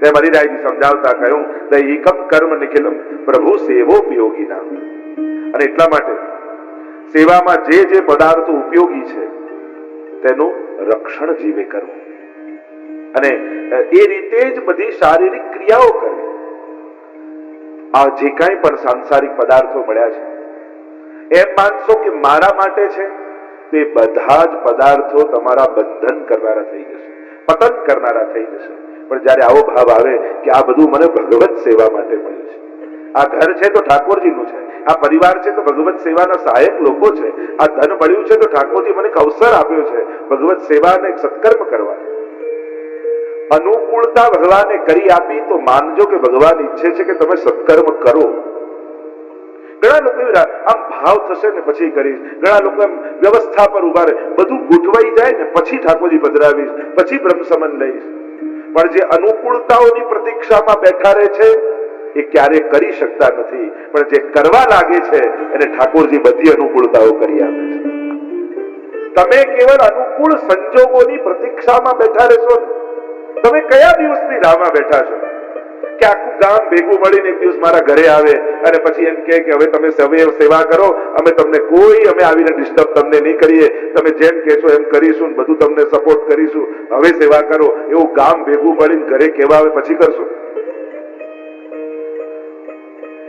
તેમ હરિરાયજી સમજાવતા કહ્યું દૈહિકમ કર્મ નિખિલમ પ્રભુ સેવોપયોગી નામ. અને એટલા માટે સેવામાં જે પદાર્થો ઉપયોગી છે તેનું રક્ષણ જીવે કરવું અને એ રીતે જ બધી શારીરિક ક્રિયાઓ કરવી. આ જે કાંઈ પણ સાંસારિક પદાર્થો મળ્યા છે એમ માનશો કે મારા માટે છે, તે બધા જ પદાર્થો તમારા બંધન કરનારા થઈ જશે, પતન કરનારા થઈ જશે. પણ જયારે આવો ભાવ આવે કે આ બધું મને ભગવત સેવા માટે મળ્યું છે, આ ઘર છે તો ઠાકોરજીનું છે, આ પરિવાર છે તો ભગવત સેવાના સહાયક લોકો છે, આ ધન મળ્યું છે તો ઠાકોરજી મને એક અવસર આપ્યો છે ભગવત સેવાને એક સત્કર્મ કરવા. અનુકૂળતા ભગવાને કરી આપી તો માનજો કે ભગવાન ઈચ્છે છે કે તમે સત્કર્મ કરો. ઘણા લોકો આમ ભાવ થશે ને પછી કરીશ, ઘણા લોકો એમ વ્યવસ્થા પર ઉભા રહે, બધું ગોઠવાઈ જાય ને પછી ઠાકોરજી પધરાવીશ, પછી બ્રહ્મ સમન લઈશ. પણ જે અનુકૂળતાઓની પ્રતીક્ષામાં બેઠા રહે છે એ ક્યારેય કરી શકતા નથી, પણ જે કરવા લાગે છે એને ઠાકોરજી બધી અનુકૂળતાઓ કરી આપે છે. તમે કેવળ અનુકૂળ સંજોગોની પ્રતીક્ષામાં બેઠા રહેશો ને, તમે કયા દિવસની રાહમાં બેઠા છો કે આખું ગામ ભેગું મળીને એક દિવસ મારા ઘરે આવે અને પછી એમ કહે કે હવે તમે સેવા કરો, અમે તમને કોઈ અમે આવીને ડિસ્ટર્બ તમને નહીં કરીએ, તમે જેમ કહેશો એમ કરીશું, બધું તમને સપોર્ટ કરીશું, હવે સેવા કરો, એવું ગામ ભેગું મળીને ઘરે કહેવા આવે પછી કરશો?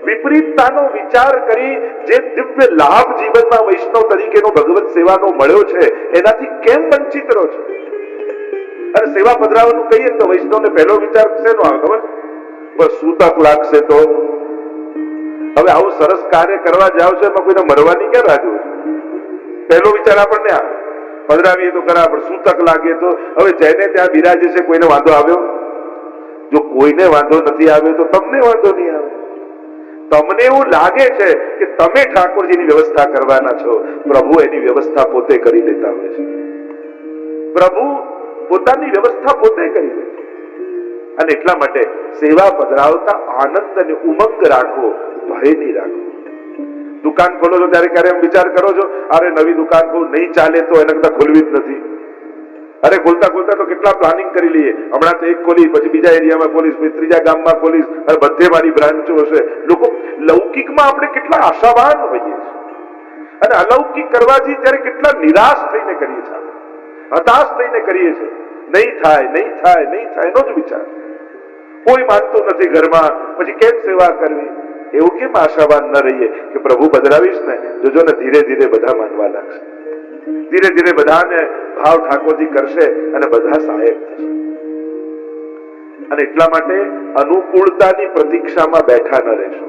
વિપરીતતાનો વિચાર કરી જે દિવ્ય લાભ જીવનમાં વૈષ્ણવ તરીકેનો ભગવત સેવાનો મળ્યો છે એનાથી કેમ વંચિત રહો છો? અને સેવા પધરાવાનું કહીએ તો વૈષ્ણવને પહેલો વિચાર શેનો આવે ખબર? પણ સૂતક લાગશે તો. હવે આવું સરસ કાર્ય કરવા જાવ છો એમાં કોઈને મરવાની ક્યાં રાહ જોવે છે? પહેલો વિચાર આપણને આવે, પધરાવીએ તો ખરા પણ સૂતક લાગે તો. હવે જઈને ત્યાં બિરાજે છે, કોઈને વાંધો આવ્યો? જો કોઈને વાંધો નથી આવ્યો તો તમને વાંધો નહીં આવે. તમને એવું લાગે છે કે તમે ઠાકોરજીની વ્યવસ્થા કરવાના છો, પ્રભુ એની વ્યવસ્થા પોતે કરી લેતા હોય છે. પ્રભુ પોતાની વ્યવસ્થા પોતે કરી લે છે. અને એટલા માટે સેવા પધરાવતા આનંદ અને ઉમંગ રાખો, ભય નહીં રાખો. દુકાન ખોલો છો ત્યારે ક્યારે એમ વિચાર કરો છો અરે નવી દુકાન બહુ નહીં ચાલે તો એના કરતા ખોલવી જ નથી? અરે ખોલતા ખોલતા તો કેટલા પ્લાનિંગ કરી લઈએ, હમણાં તો એક ખોલી, પછી બીજા એરિયામાં ખોલીશ, પછી ત્રીજા ગામમાં ખોલીશ, અને બધે મારી બ્રાન્ચો હશે. લોકો લૌકિકમાં આપણે કેટલા આશાવાન હોઈએ છીએ અને અલૌકિક કરવા જઈએ ત્યારે કેટલા નિરાશ થઈને કરીએ છીએ, હતાશ થઈને કરીએ છીએ. નહીં થાય, નહીં થાય, નહીં થાય એનો જ વિચાર. કોઈ માનતું નથી ઘરમાં, પછી કેમ સેવા કરવી? એવું કેમ આશાવાન ન રહીએ કે પ્રભુ પધરાવીશ ને જોજો ને ધીરે ધીરે બધા માનવા લાગશે, ધીરે ધીરે બધાને ભાવ ઠાકોરજી કરશે અને બધા સહાયક થશે. અને એટલા માટે અનુકૂળતાની પ્રતીક્ષામાં બેઠા ન રહેશો,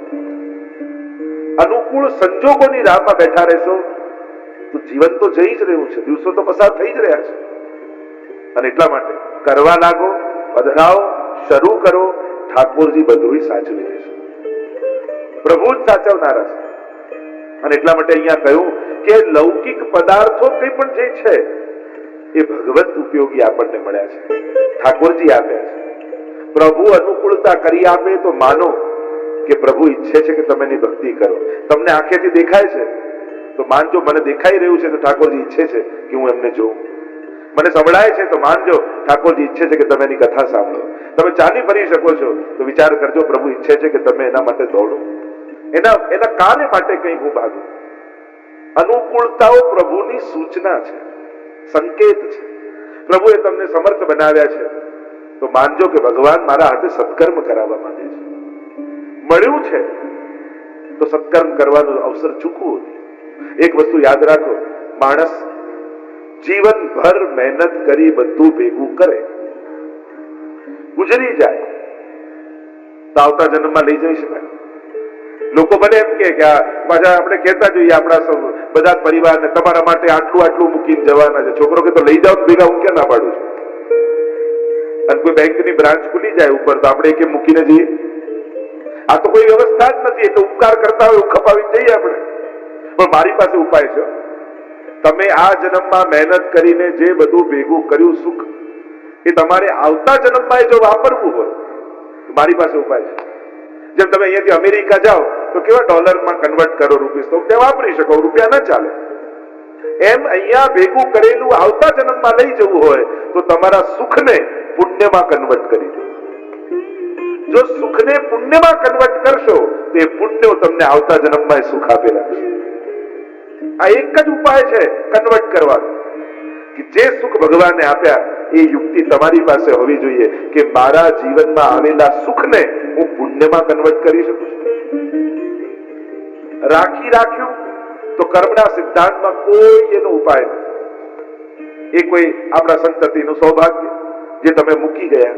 અનુકૂળ સંજોગોની રાહમાં બેઠા રહેશો તો જીવન તો જઈ જ રહ્યું છે, દિવસો તો પસાર થઈ જ રહ્યા છે. અને એટલા માટે કરવા લાગો, પધરાવો, શરૂ કરો, ઠાકોરજી બધું સાચવી લેશે, પ્રભુ જ સાચવનારા છે. અને એટલા માટે અહીંયા કહ્યું કે લૌકિક પદાર્થો કંઈ પણ જે છે એ ભગવત ઉપયોગી આપણને મળ્યા છે, ઠાકોરજી આપ્યા છે. પ્રભુ અનુકૂળતા કરી આપે તો માનો કે પ્રભુ ઈચ્છે છે કે તમે એની ભક્તિ કરો. તમને આંખેથી દેખાય છે તો માનજો મને દેખાઈ રહ્યું છે તો ઠાકોરજી ઈચ્છે છે કે હું એમને જોઉં. મને સંભળાય છે તો માનજો ઠાકોરજી ઈચ્છે છે કે તમે એની કથા સાંભળો. તમે ચાલી ફરી શકો છો તો વિચાર કરજો પ્રભુ ઈચ્છે છે કે તમે એના માટે દોડો, એના કાર્ય માટે કંઈક હું ભાગું. અનુકૂળતાઓ પ્રભુની સૂચના છે, સંકેત છે. પ્રભુએ તમને સમર્થ બનાવ્યા છે તો માનજો કે ભગવાન મારા હાથે સત્કર્મ કરાવવા માંગે છે. મળ્યું છે તો સત્કર્મ કરવાનો અવસર ચૂકવો નહીં. એક વસ્તુ યાદ રાખો, માણસ જીવનભર મહેનત કરી બધું ભેગું કરે, ગુજરી જાય તો આવતા જન્મમાં લઈ જઈ શકાય? લોકો ભલે એમ કે પાછા આપણે કહેતા જોઈએ આપણા બધા પરિવારને તમારા માટે આટલું આટલું મૂકીને જવાના છે. છોકરો કે તો લઈ જાઓ ભેગા, હું ક્યાં ના પાડું છું? અને કોઈ બેંકની બ્રાન્ચ ખુલી જાય ઉપર તો આપણે કેમ મૂકીને જઈએ? આ તો કોઈ વ્યવસ્થા જ નથી, એટલે ઉપકાર કરતા હોય ખપાવી જઈએ આપણે. પણ મારી પાસે ઉપાય છે. તમે આ જન્મમાં મહેનત કરીને જે બધું ભેગું કર્યું સુખ, એ તમારે આવતા જન્મમાં જો વાપરવું હોય તો મારી પાસે ઉપાય છે. જેમ તમે અહીંયાથી અમેરિકા જાઓ તો કેવા ડોલરમાં કન્વર્ટ કરો રૂપીસ, તો ત્યાં વાપરી શકો, રૂપિયા ના ચાલે. એમ અહીંયા ભેગું કરેલું આવતા જન્મમાં લઈ જવું હોય તો તમારા સુખને પુણ્યમાં કન્વર્ટ કરી દો. જો સુખને પુણ્યમાં કન્વર્ટ કરશો તો એ પુણ્યો તમને આવતા જન્મમાં સુખ આપી રાખશે. આ એક જ ઉપાય છે કન્વર્ટ કરવાનો, કે જે સુખ ભગવાને આપ્યા એ યુક્તિ તમારી પાસે હોવી જોઈએ કે મારા જીવનમાં આવેલા સુખને હું પુણ્યમાં કન્વર્ટ કરી શકું છું. રાખ્યું તો કર્મના સિદ્ધાંતમાં કોઈ એનો ઉપાય નથી. એ કોઈ આપણા સંતતિનું સૌભાગ્ય જે તમે મૂકી ગયા.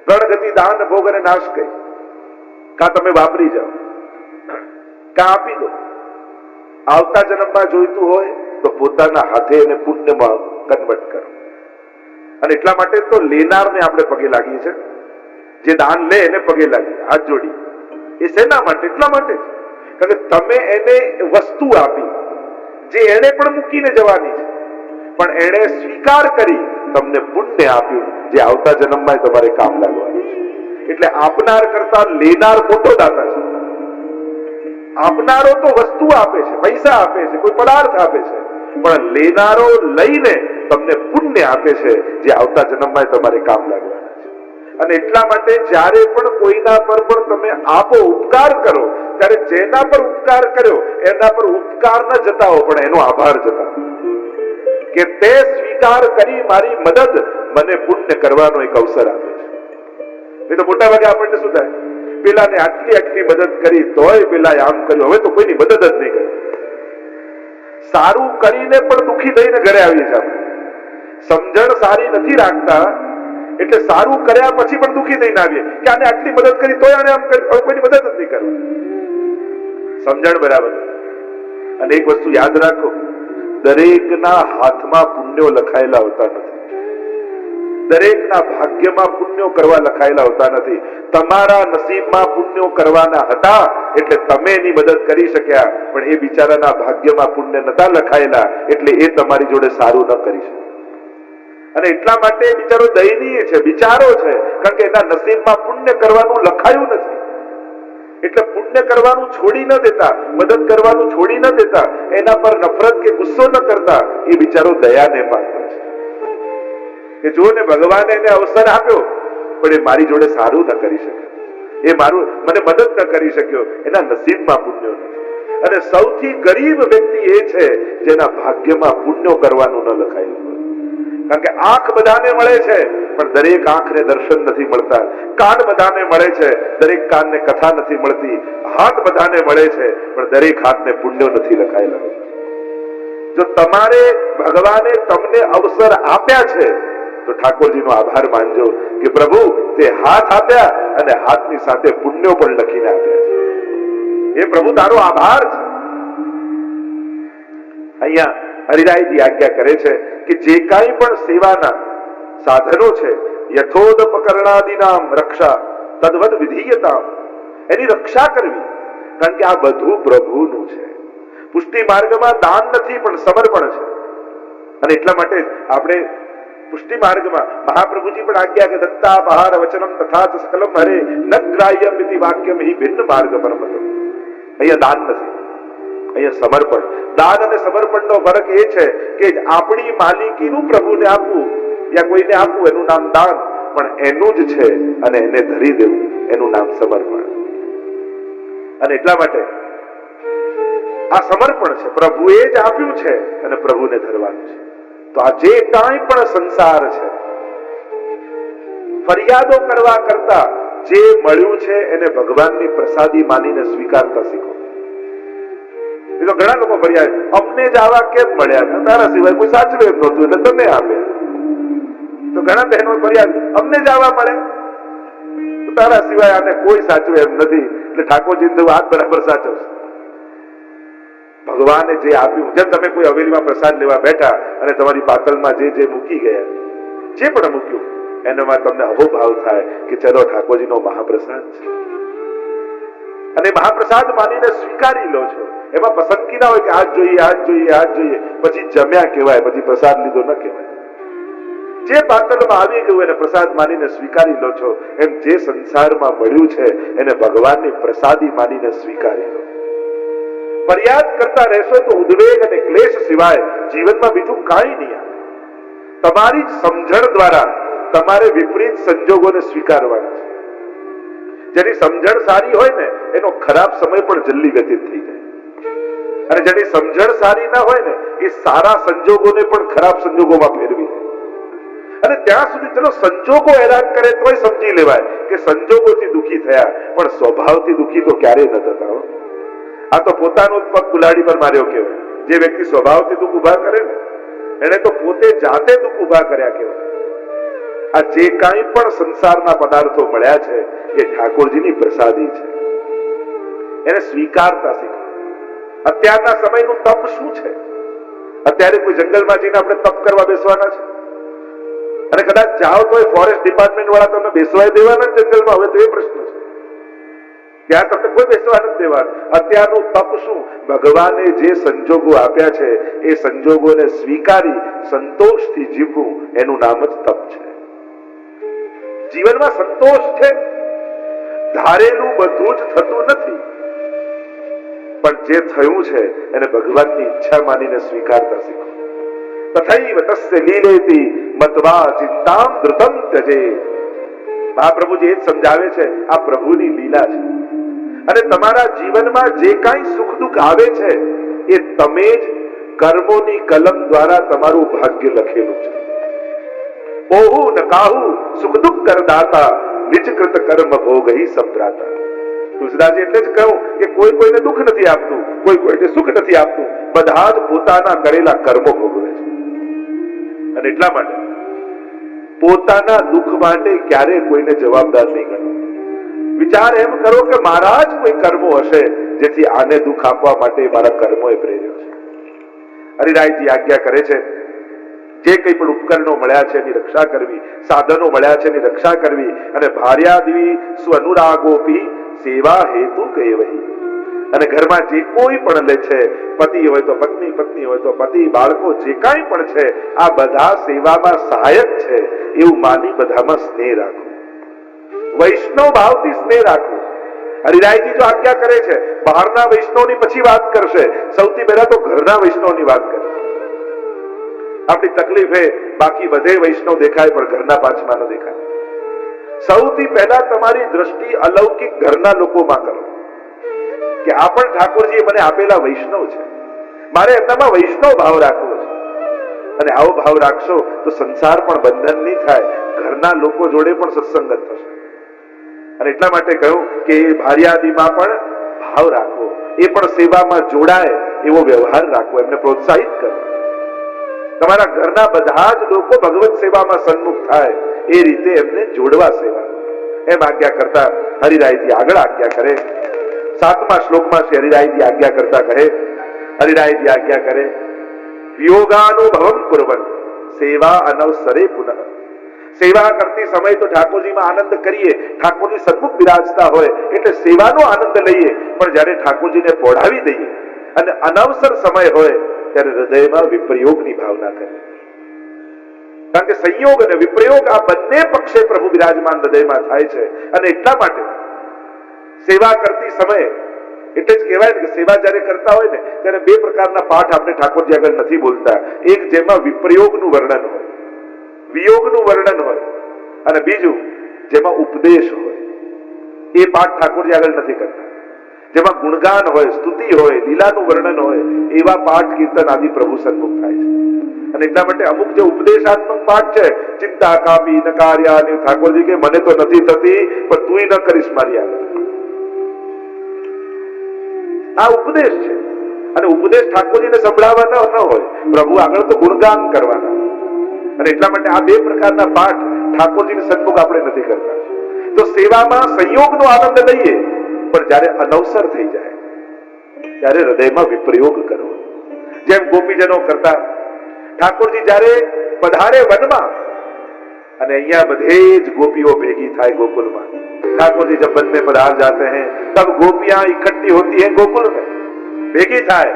ગણગતિ દાન ભોગ અને નાશ કરી, કા તમે વાપરી જાઓ, કા આપી દો. આવતા જન્મમાં જોઈતું હોય તો પોતાના હાથે એને પુણ્યમાં કન્વર્ટ કરો. અને એટલા માટે તો લેનારને આપણે પગે લાગીએ છીએ. જે દાન લે એને પગે લાગીએ, હાથ જોડી. એ શેના માટે? એટલા માટે કારણ કે તમે એને વસ્તુ આપી જે એને પણ મૂકીને જવાની છે, પણ એને સ્વીકાર કરી તમને પુણ્ય આપ્યું જે આવતા જન્મમાં તમારે કામ લાગવાનું છે. એટલે આપનાર કરતા લેનાર મોટો દાતા છે. આપનારો તો વસ્તુ આપે છે, પૈસા આપે છે, કોઈ પદાર્થ આપે છે, પણ લેનારો લઈને તમને પુણ્ય આપે છે જે આવતા જન્મમાં તમારે કામ લાગવાના છે. અને એટલા માટે જ્યારે પણ કોઈના પર પણ તમે આપો, ઉપકાર કરો, ત્યારે જેના પર ઉપકાર કર્યો એના પર ઉપકાર ન જતાવો, પણ એનો આભાર જતાવો કે તે સ્વીકાર કરી મારી મદદ મને પુણ્ય કરવાનો એક અવસર આપે છે. નહીં તો મોટા ભાગે આપણને શું થાય, પેલાને આટલી મદદ કરી તોય પેલા આમ કર્યું, હવે તો કોઈની મદદ જ નહીં કરે. સારું કરીને પણ દુખી થઈને ઘરે આવીએ છીએ આપણે. સમજણ સારી નથી રાખતા એટલે સારું કર્યા પછી પણ દુખી થઈને આવીએ કે આને આટલી મદદ કરી તોય આને આમ કર્યું, હવે કોઈની મદદ જ નહીં કરવી. સમજણ બરાબર. અને એક વસ્તુ યાદ રાખો, દરેકના હાથમાં પુણ્યો લખાયેલા હોતા નથી. દરેકના ભાગ્યમાં પુણ્યો કરવા લખાયેલા હોતા નથી. તમારા નસીબમાં પુણ્યો કરવાના હતા એટલે તમે એની મદદ કરી શક્યા, પણ એ બિચારાના ભાગ્યમાં પુણ્ય નતા લખાયેલા એટલે એ તમારી જોડે સારું ન કરી શકે. અને એટલા માટે બિચારો દયનીય છે, બિચારો છે, કારણ કે એના નસીબમાં પુણ્ય કરવાનું લખાયું નથી. એટલે પુણ્ય કરવાનું છોડી ન દેતા, મદદ કરવાનું છોડી ન દેતા, એના પર નફરત કે ગુસ્સો ન કરતા, એ બિચારો દયાને પાત્ર છે. કે જો ને ભગવાને એને અવસર આપ્યો પણ એ મારી જોડે સારું ન કરી શક્યો, એ મને મદદ ન કરી શક્યો, એના નસીબમાં પુણ્યો નથી. અને સૌથી ગરીબ વ્યક્તિ એ છે જેના ભાગ્યમાં પુણ્યો કરવાનું ન લખાયેલું હોય. કારણ કે આંખ બધાને મળે છે પણ દરેક આંખને દર્શન નથી મળતા. કાન બધાને મળે છે, દરેક કાનને કથા નથી મળતી. હાથ બધાને મળે છે પણ દરેક હાથને પુણ્યો નથી લખાયેલા. જો તમારે ભગવાને તમને અવસર આપ્યા છે તો ઠાકોરજીનો આભાર માનજો કે પ્રભુ તે હાથ આપ્યા અને હાથની સાથે પુણ્યો પણ લખીને આપ્યા છે. એ પ્રભુ તારો આભાર છે. અહીંયા હરિરાયજી આજ્ઞા કરે છે કે જે કાંઈ પણ સેવાના સાધનો છે, યથોદપકરણાદિનામ રક્ષા તદ્વદ વિધીયતા, એની રક્ષા કરવી. કારણ કે આ બધું પ્રભુનું છે. પુષ્ટિ માર્ગમાં દાન નથી પણ સમર્પણ છે. અને એટલા માટે આપણે પુષ્ટિ માર્ગમાં મહાપ્રભુજી પણ આજ્ઞા કે દત્તા બહાર વચનમ તથા સકલમ હરે ન ગ્રાહ્યમ ઇતિ વાક્યમ હિ ભિન્ન માર્ગ પરમતો. અહીંયા દાન નથી, અહીંયા સમર્પણ. દાન અને સમર્પણનો ફરક એ છે કે આપણી માલિકીનું પ્રભુને આપવું યા કોઈને આપવું એનું નામ દાન, પણ એનું જ છે અને એને ધરી દેવું એનું નામ સમર્પણ. અને એટલા માટે આ સમર્પણ છે, પ્રભુએ જ આપ્યું છે અને પ્રભુને ધરવાનું છે. તો આ જે કાંઈ પણ સંસાર છે, ફરિયાદો કરવા કરતા જે મળ્યું છે એને ભગવાનની પ્રસાદી માનીને સ્વીકારતા શીખો. એ તો ઘણા લોકો ફરિયાદ, અમને જ આવા કેમ મળ્યા, તારા સિવાય કોઈ સાચવે એમ નહોતું એટલે તમે આપ્યા. તો ઘણા બહેનો ફરિયાદ, અમને જ આવા મળે, તારા સિવાય આને કોઈ સાચવે એમ નથી એટલે ઠાકોરજી તો વાત બરાબર સાચવશે. ભગવાને જે આપ્યું, જેમ તમે કોઈ હવેલીમાં પ્રસાદ લેવા બેઠા અને તમારી પાતળમાં જે મૂકી ગયા, જે પણ મૂક્યું એનામાં તમને અહોભાવ થાય કે ચલો ઠાકોરજીનો મહાપ્રસાદ છે અને મહાપ્રસાદ માનીને સ્વીકારી લો છો. એમાં પસંદગી ના હોય કે આજ જોઈએ આજ જોઈએ આજ જોઈએ, પછી જમ્યા કહેવાય, પછી પ્રસાદ લીધો ન કહેવાય. જે પાતળમાં આવી ગયું એને પ્રસાદ માનીને સ્વીકારી લો છો. એમ જે સંસારમાં મળ્યું છે એને ભગવાનની પ્રસાદી માનીને સ્વીકારી લો. ફરિયાદ કરતા રહેશો તો ઉદ્વેગ અને ક્લેશ સિવાય જીવનમાં બીજું કાંઈ નહીં આવે. તમારી જ સમજણ દ્વારા તમારે વિપરીત સંજોગોને સ્વીકારવાના છે. જેની સમજણ સારી હોય ને એનો ખરાબ સમય પણ જલ્દી વ્યતીત થઈ જાય, અને જેની સમજણ સારી ના હોય ને એ સારા સંજોગોને પણ ખરાબ સંજોગોમાં ફેરવી દે. અને ત્યાં સુધી ચલો સંજોગો હેરાન કરે તોય સમજી લેવાય કે સંજોગોથી દુઃખી થયા, પણ સ્વભાવથી દુઃખી તો ક્યારેય ન થતા. આ તો પોતાનો જ પગ કુલાડી પર માર્યો કહેવાય. જે વ્યક્તિ સ્વભાવથી દુઃખ ઉભા કરે ને એને તો પોતે જાતે દુઃખ ઉભા કર્યા કહેવાય. આ જે કાંઈ પણ સંસારના પદાર્થો મળ્યા છે એ ઠાકોરજીની પ્રસાદી છે, એને સ્વીકારતા શીખો. અત્યારના સમયનું તપ શું છે? અત્યારે કોઈ જંગલમાં જઈને આપણે તપ કરવા બેસવાના છે? અને કદાચ જાઓ તો ફોરેસ્ટ ડિપાર્ટમેન્ટ વાળા તમને બેસવાય દેવાના જંગલમાં? હવે તો એ પ્રશ્ન છે, ત્યાં તમને કોઈ બેસવા નથી દેવાનું. અત્યારનું તપ શું? ભગવાને જે સંજોગો આપ્યા છે એ સંજોગોને સ્વીકારી સંતોષથી જીવવું, એનું નામ જ તપ છે. જીવનમાં સંતોષ છે. ધારેલું બધું જ થતું નથી, પણ જે થયું છે એને ભગવાનની ઈચ્છા માનીને સ્વીકારતા શીખો. તથૈવ તસ્ય લીલેતિ મત્વા ચિંતામ ધૃતમ ત્યજે. મહાપ્રભુજી એ જ સમજાવે છે, આ પ્રભુની લીલા છે. અને તમારા જીવનમાં જે કાંઈ સુખ દુઃખ આવે છે એ તમે જ કર્મોની કલમ દ્વારા તમારું ભાગ્ય લખેલું છે. ઓહુ ન કાહુ સુખ દુઃખ કરદાતા નિજ કૃત કર્મ ભોગહી સંપ્રાતા. તુલસીદાસજી એટલે જ કહું કે કોઈ કોઈને દુઃખ નથી આપતું, કોઈ કોઈને સુખ નથી આપતું, બધા જ પોતાના કરેલા કર્મો ભોગવે છે. અને એટલા માટે પોતાના દુઃખ માટે ક્યારે કોઈને જવાબદાર નહીં ગણો. વિચાર એમ કરો કે મારા જ કોઈ કર્મો હશે જેથી આને દુઃખ આપવા માટે મારા કર્મોએ પ્રેર્યો છે. હરિરાયજી આજ્ઞા કરે છે, જે કંઈ પણ ઉપકરણો મળ્યા છે એની રક્ષા કરવી, સાધનો મળ્યા છે એની રક્ષા કરવી, અને ભાર્યાદિવી સ્વનુરાગોપી સેવા હેતુ કહેવાય. અને ઘરમાં જે કોઈ પણ લે છે, પતિ હોય તો પત્ની, પત્ની હોય તો પતિ, બાળકો જે કાંઈ પણ છે, આ બધા સેવામાં સહાયક છે એવું માની બધામાં સ્નેહ રાખો, વૈષ્ણવ ભાવથી સ્નેહ રાખો. હરિરાયજી જો આજ્ઞા કરે છે, બહારના વૈષ્ણવની પછી વાત કરશે, સૌથી પહેલા તો ઘરના વૈષ્ણવની વાત કરે. આપણી તકલીફ એ બાકી બધે વૈષ્ણવ દેખાય પણ ઘરના પાંચમા ન દેખાય. સૌથી પહેલા તમારી દ્રષ્ટિ અલૌકિક ઘરના લોકોમાં કરો કે આ પણ ઠાકોરજીએ મને આપેલા વૈષ્ણવ છે, મારે એમનામાં વૈષ્ણવ ભાવ રાખવો છે. અને આવો ભાવ રાખશો તો સંસાર પણ બંધન નહીં થાય, ઘરના લોકો જોડે પણ સત્સંગત થશે. અને એટલા માટે કહ્યું કે ભાર્યાદીમાં પણ ભાવ રાખવો, એ પણ સેવામાં જોડાય એવો વ્યવહાર રાખવો, એમને પ્રોત્સાહિત કરો. તમારા ઘરના બધા જ લોકો ભગવત સેવામાં સન્મુખ થાય એ રીતે એમને જોડવા સેવા, એમ આજ્ઞા કરતા હરિરાયજી આગળ આજ્ઞા કરે. 7મા શ્લોકમાં શ્રી હરિરાયજી આજ્ઞા કરતા કહે, હરિરાયજી આજ્ઞા કરે, વિયોગાનુભવમ કુર્વન સેવા અનવસરે પુનઃ. સેવા કરતી સમય તો ઠાકોરજીમાં આનંદ કરીએ, ઠાકોરજી સન્મુખ બિરાજતા હોય એટલે સેવાનો આનંદ લઈએ, પણ જ્યારે ઠાકોરજીને પોઢાવી દઈએ અને અનવસર સમય હોય ત્યારે હૃદયમાં વિપ્રયોગની ભાવના કરે. કારણ કે સંયોગ અને વિપ્રયોગ આ બંને પક્ષે પ્રભુ બિરાજમાન હૃદયમાં થાય છે. અને એટલા માટે સેવા કરતી સમયે એટલે જ કહેવાય ને કે સેવા જ્યારે કરતા હોય ને ત્યારે બે પ્રકારના પાઠ આપણે ઠાકોરજી આગળ નથી બોલતા. એક જેમાં વિપ્રયોગનું વર્ણન હોય, વિયોગનું વર્ણન હોય, અને બીજું જેમાં ઉપદેશ હોય. એ પાઠ ઠાકોરજી આગળ નથી કરતા. જેમાં ગુણગાન હોય, સ્તુતિ હોય, લીલાનું વર્ણન હોય, એવા પાઠ કીર્તન આદિ પ્રભુ સન્મુખ થાય છે. અને એટલા માટે અમુક જે ઉપદેશાત્મક પાઠ છે, ચિંતા કાપી નકાર્યા, અને ઠાકોરજી કે મને તો નથી થતી પણ તુંય ન કરીશ મારી આગળ, આ ઉપદેશ છે. અને ઉપદેશ ઠાકોરજીને સંભળાવવાના ન હોય, પ્રભુ આગળ તો ગુણગાન કરવાના. અને એટલા માટે આ બે પ્રકારના પાઠ ઠાકોરજીની સન્મુખ આપણે નથી કરતા. તો સેવામાં સંયોગનો આનંદ લઈએ, પણ જ્યારે અનવસર થઈ જાય ત્યારે હૃદયમાં વિપ્રયોગ કરવો. જેમ ગોપીજનો કરતા, ઠાકોરજી જ્યારે પધારે વનમાં અને અહીંયા બધે જ ગોપીઓ ભેગી થાય गोकुल में, ठाकुर जी जब वन में पधार जाते हैं तब गोपियां इकट्ठी होती हैं गोकुल में, ભેગી થાય.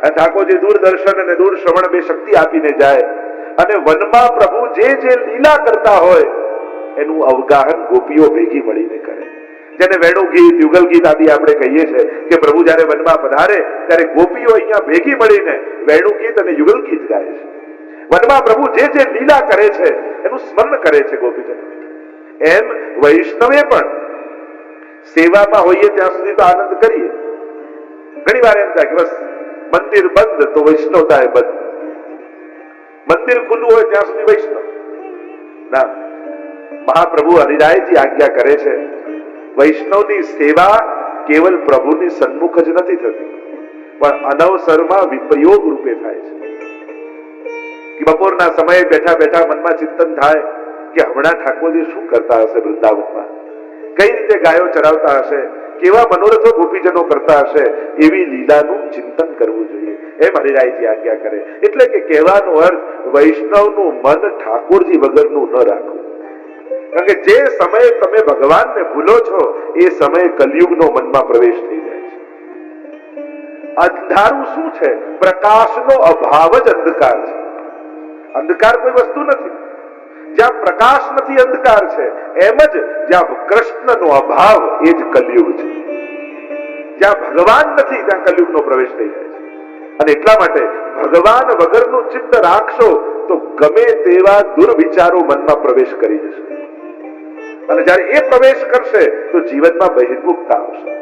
ઠાકોરજી દૂરદર્શન અને દૂર શ્રવણ બે શક્તિ આપીને જાય અને વનમાં પ્રભુ જે જે લીલા કરતા હોય એનું અવગાહન ગોપીઓ ભેગી મળીને કરે. જેને વેણુ ગીત, યુગલ ગીત આદિ આપણે કહીએ છીએ કે પ્રભુ જ્યારે વનમાં પધારે ત્યારે ગોપીઓ અહીંયા ભેગી મળીને વેણુ ગીત અને યુગલ ગીત ગાય છે. વનમાં પ્રભુ જે જે લીલા કરે છે એનું સ્મરણ કરે છે ગોપીજનો. એમ વૈષ્ણવે પણ સેવામાં હોઈએ ત્યાં સુધી તો આનંદ કરીએ. ઘણી વાર એમ થાય કે બસ મંદિર બંધ તો વૈષ્ણવતા એ બંધ, મંદિર ખુલ્લું હોય ત્યાં સુધી વૈષ્ણવ ના. મહાપ્રભુ હરિરાયજી આજ્ઞા કરે છે, વૈષ્ણવની સેવા કેવલ પ્રભુની સન્મુખ જ નથી થતી, પણ અનવસરમાં વિપ્રયોગ રૂપે થાય છે. કે બપોરના સમયે બેઠા બેઠા મનમાં ચિંતન થાય કે હમણાં ઠાકોરજી શું કરતા હશે વૃંદાવનમાં, કઈ રીતે ગાયો ચરાવતા હશે, કેવા મનોરથો ગોપીજનો કરતા હશે, એવી લીલાનું ચિંતન કરવું જોઈએ, એમ હરિરાયજી આજ્ઞા કરે. એટલે કે કહેવાનો અર્થ વૈષ્ણવનું મન ઠાકોરજી વગરનું ન રાખવું. કારણ કે જે સમયે તમે ભગવાનને ભૂલો છો એ સમયે કલયુગનો મનમાં પ્રવેશ થઈ જાય છે. અંધારું શું છે? પ્રકાશનો અભાવ જ અંધકાર છે. અંધકાર કોઈ વસ્તુ નથી. જ્યાં પ્રકાશ નથી અંધકાર છે. એમ જ જ્યાં કૃષ્ણનો અભાવ એ જ કલયુગ છે. જ્યાં ભગવાન નથી ત્યાં કલયુગનો પ્રવેશ થઈ જાય છે. અને એટલા માટે ભગવાન વગરનું ચિત્ત રાખશો તો ગમે તેવા દુર્વિચારો મનમાં પ્રવેશ કરી જશે. અને જ્યારે એ પ્રવેશ કરશે તો જીવનમાં બહિર્મુખતા આવશે.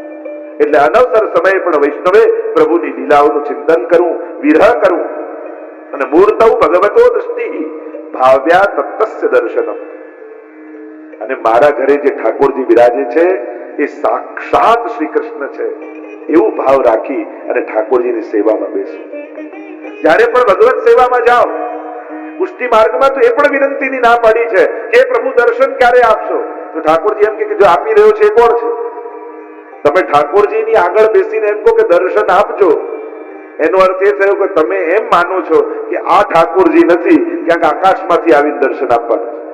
એટલે અનવસર સમયે પણ વૈષ્ણવે પ્રભુની લીલાઓનું ચિંતન કરવું, વિરહ કરવું. અને મૂર્તૌ ભગવતો દૃષ્ટિ ભાવ્યા તત્તસ્ય દર્શનમ. અને મારા ઘરે જે ઠાકોરજી બિરાજે છે એ સાક્ષાત શ્રી કૃષ્ણ છે એવું ભાવ રાખી અને ઠાકોરજીની સેવામાં બેસો. જ્યારે પણ ભગવત સેવામાં જાઓ, પુષ્ટિ માર્ગમાં તો એ પણ વિનંતીની ના પાડી છે કે પ્રભુ દર્શન ક્યારે આપશો? તો ઠાકોરજી એમ કે જો આપી રહ્યો છે એ કોણ છે? તમે ઠાકોરજીની આગળ બેસીને એમ કહો કે દર્શન આપજો, એનો અર્થ એ થયો કે તમે એમ માનો છો કે આ ઠાકોરજી નથી, ક્યાંક આકાશમાંથી આવીને દર્શન આપવાના છે.